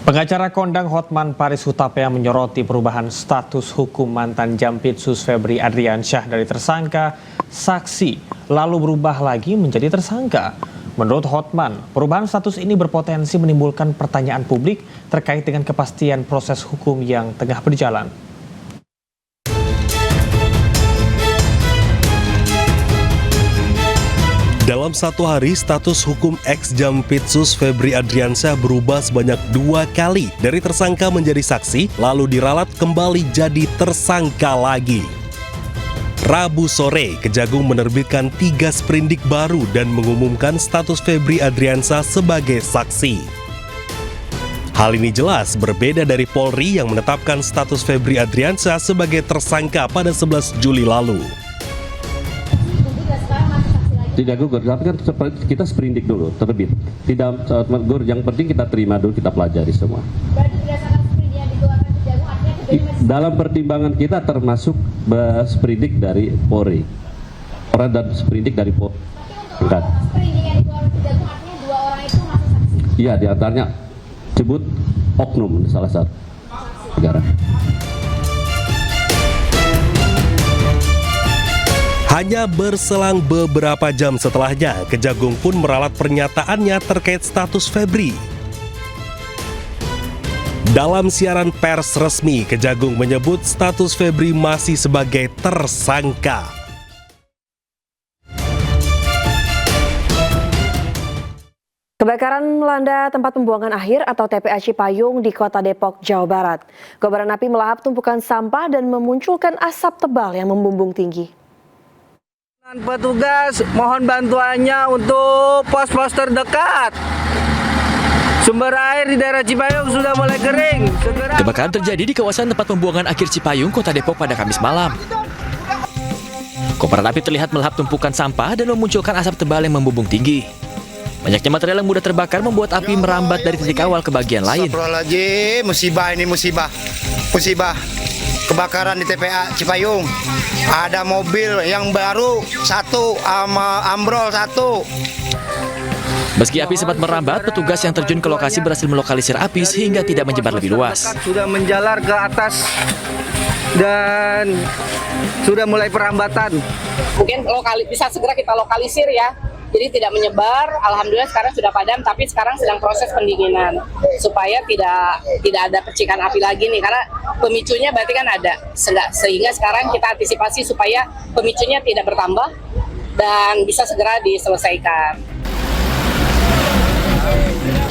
Pengacara kondang Hotman Paris Hutapea menyoroti perubahan status hukum mantan Jampitsus Febri Adriansyah dari tersangka saksi lalu berubah lagi menjadi tersangka. Menurut Hotman, perubahan status ini berpotensi menimbulkan pertanyaan publik terkait dengan kepastian proses hukum yang tengah berjalan. Dalam satu hari, status hukum ex-Jampitsus Febri Adriansyah berubah sebanyak 2 kali. Dari tersangka menjadi saksi, lalu diralat kembali jadi tersangka lagi. Rabu sore, Kejagung menerbitkan 3 sprindik baru dan mengumumkan status Febri Adriansyah sebagai saksi. Hal ini jelas berbeda dari Polri yang menetapkan status Febri Adriansyah sebagai tersangka pada 11 Juli lalu. Tidak gugur, tapi kan kita sprindik dulu, terbit. Tidak gugur, yang penting kita terima dulu, kita pelajari semua. Berarti berdasarkan sprindik yang dikeluarkan Kejagung, artinya kemudian dalam pertimbangan kita termasuk sprindik dari Polri, orang dan sprindik dari Polri. Tapi untuk sprindik yang dikeluarkan Kejagung, artinya 2 orang itu masuk saksi. Iya, diantaranya sebut oknum salah satu negara. Hanya berselang beberapa jam setelahnya, Kejagung pun meralat pernyataannya terkait status Febri. Dalam siaran pers resmi, Kejagung menyebut status Febri masih sebagai tersangka. Kebakaran melanda tempat pembuangan akhir atau TPA Cipayung di Kota Depok, Jawa Barat. Kobaran api melahap tumpukan sampah dan memunculkan asap tebal yang membumbung tinggi. Petugas mohon bantuannya untuk pos-pos terdekat. Sumber air di daerah Cipayung sudah mulai kering. Kebakaran terjadi di kawasan tempat pembuangan akhir Cipayung, Kota Depok pada Kamis malam. Kobaran api terlihat melahap tumpukan sampah dan memunculkan asap tebal yang membumbung tinggi. Banyaknya material yang mudah terbakar membuat api merambat dari titik awal ke bagian lain. Astagfirullahaladzim, musibah ini musibah. Kebakaran di TPA Cipayung. Ada mobil yang baru 1 sama ambrol 1. Meski api sempat merambat, petugas yang terjun ke lokasi berhasil melokalisir api sehingga tidak menyebar lebih luas. Sudah menjalar ke atas dan sudah mulai perambatan. Mungkin bisa segera kita lokalisir ya. Jadi tidak menyebar, alhamdulillah sekarang sudah padam, tapi sekarang sedang proses pendinginan supaya tidak ada percikan api lagi nih, karena pemicunya berarti kan ada, sehingga sekarang kita antisipasi supaya pemicunya tidak bertambah dan bisa segera diselesaikan.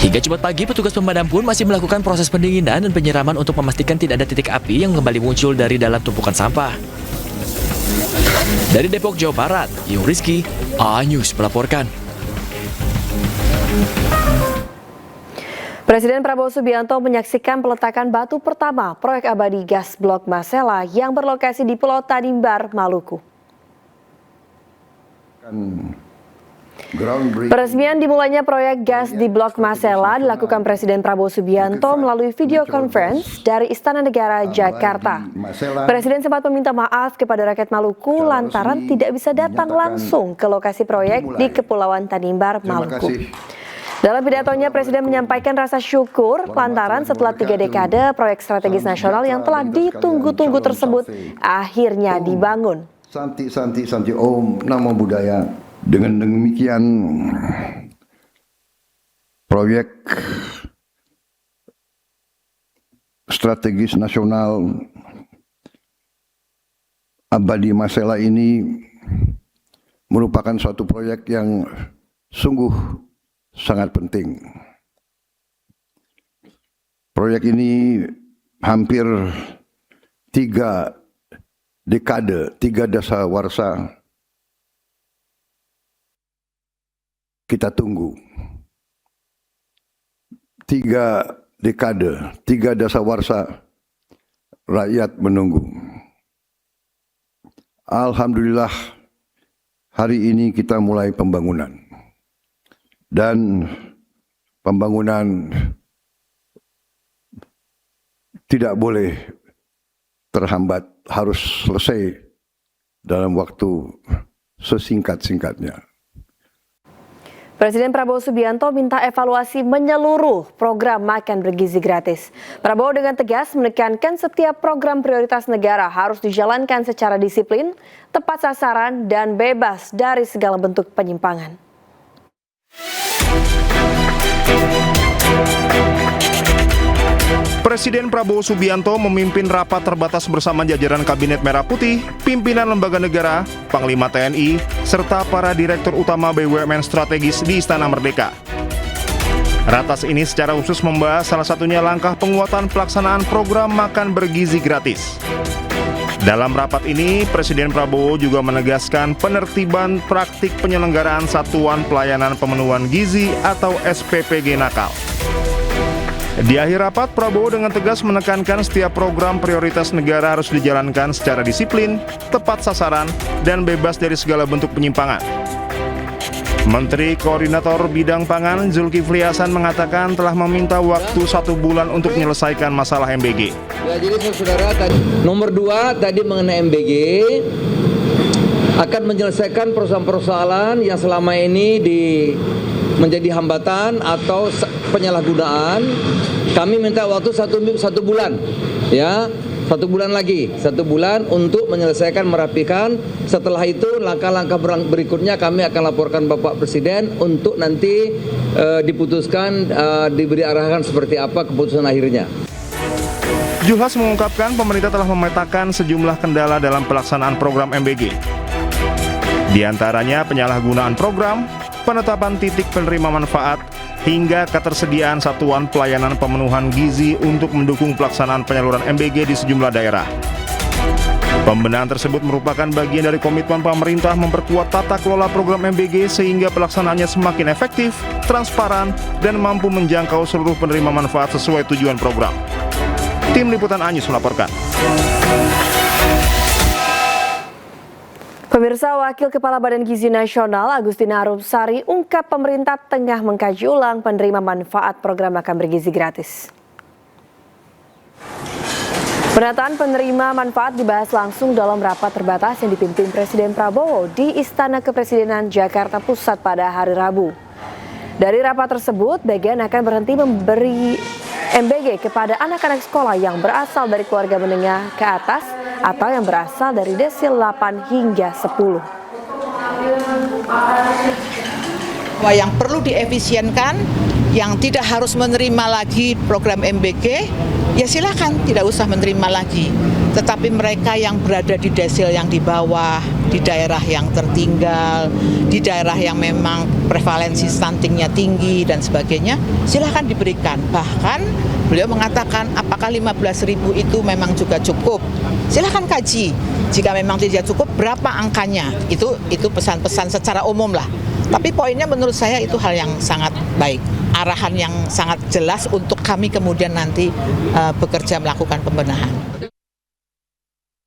Hingga Jumat pagi, petugas pemadam pun masih melakukan proses pendinginan dan penyiraman untuk memastikan tidak ada titik api yang kembali muncul dari dalam tumpukan sampah. Dari Depok, Jawa Barat, Yung Rizky, A-News melaporkan. Presiden Prabowo Subianto menyaksikan peletakan batu pertama proyek abadi gas blok Masela yang berlokasi di Pulau Tanimbar, Maluku. Peresmian dimulainya proyek gas di Blok Masela dilakukan Presiden Prabowo Subianto melalui video conference dari Istana Negara, Jakarta. Presiden sempat meminta maaf kepada rakyat Maluku lantaran tidak bisa datang langsung ke lokasi proyek di Kepulauan Tanimbar, Maluku. Dalam pidatonya, Presiden menyampaikan rasa syukur lantaran setelah 3 dekade proyek strategis nasional yang telah ditunggu-tunggu tersebut akhirnya dibangun. Santi Om Namo Buddhaya. Dengan demikian, proyek strategis nasional abadi Masela ini merupakan suatu proyek yang sungguh sangat penting. Proyek ini hampir 3 dekade, 3 dasawarsa kita tunggu. 3 dekade, 3 dasawarsa rakyat menunggu. Alhamdulillah hari ini kita mulai pembangunan. Dan pembangunan tidak boleh terhambat, harus selesai dalam waktu sesingkat-singkatnya. Presiden Prabowo Subianto minta evaluasi menyeluruh program makan bergizi gratis. Prabowo dengan tegas menekankan setiap program prioritas negara harus dijalankan secara disiplin, tepat sasaran, dan bebas dari segala bentuk penyimpangan. Presiden Prabowo Subianto memimpin rapat terbatas bersama jajaran Kabinet Merah Putih, pimpinan lembaga negara, Panglima TNI, serta para Direktur Utama BUMN strategis di Istana Merdeka. Ratas ini secara khusus membahas salah satunya langkah penguatan pelaksanaan program makan bergizi gratis. Dalam rapat ini, Presiden Prabowo juga menegaskan penertiban praktik penyelenggaraan Satuan Pelayanan Pemenuhan Gizi atau SPPG nakal. Di akhir rapat, Prabowo dengan tegas menekankan setiap program prioritas negara harus dijalankan secara disiplin, tepat sasaran, dan bebas dari segala bentuk penyimpangan. Menteri Koordinator Bidang Pangan Zulkifli Hasan mengatakan telah meminta waktu 1 bulan untuk menyelesaikan masalah MBG. Ya, jadi saudara, nomor 2 tadi mengenai MBG akan menyelesaikan persoalan-persoalan yang selama ini menjadi hambatan atau penyalahgunaan. Kami minta waktu 1 bulan, ya, 1 bulan lagi, 1 bulan untuk menyelesaikan, merapikan. Setelah itu langkah-langkah berikutnya kami akan laporkan Bapak Presiden untuk nanti diputuskan, diberi arahan seperti apa keputusan akhirnya. Juhas mengungkapkan pemerintah telah memetakan sejumlah kendala dalam pelaksanaan program MBG. Di antaranya penyalahgunaan program, penetapan titik penerima manfaat, hingga ketersediaan satuan pelayanan pemenuhan gizi untuk mendukung pelaksanaan penyaluran MBG di sejumlah daerah. Pembenahan tersebut merupakan bagian dari komitmen pemerintah memperkuat tata kelola program MBG sehingga pelaksanaannya semakin efektif, transparan, dan mampu menjangkau seluruh penerima manfaat sesuai tujuan program. Tim Liputan Anyus melaporkan. Pemirsa, Wakil Kepala Badan Gizi Nasional Agustina Arumsari ungkap pemerintah tengah mengkaji ulang penerima manfaat program makan bergizi gratis. Penataan penerima manfaat dibahas langsung dalam rapat terbatas yang dipimpin Presiden Prabowo di Istana Kepresidenan Jakarta Pusat pada hari Rabu. Dari rapat tersebut, bagian akan berhenti memberi MBG kepada anak-anak sekolah yang berasal dari keluarga menengah ke atas atau yang berasal dari desil 8 hingga 10. Yang perlu diefisienkan, yang tidak harus menerima lagi program MBG, ya silakan tidak usah menerima lagi. Tetapi mereka yang berada di desil yang di bawah, di daerah yang tertinggal, di daerah yang memang prevalensi stuntingnya tinggi dan sebagainya, silakan diberikan. Bahkan beliau mengatakan apakah 15.000 itu memang juga cukup. Silakan kaji. Jika memang tidak cukup, berapa angkanya? Itu pesan-pesan secara umum lah. Tapi poinnya menurut saya itu hal yang sangat baik. Arahan yang sangat jelas untuk kami kemudian nanti bekerja melakukan pembenahan.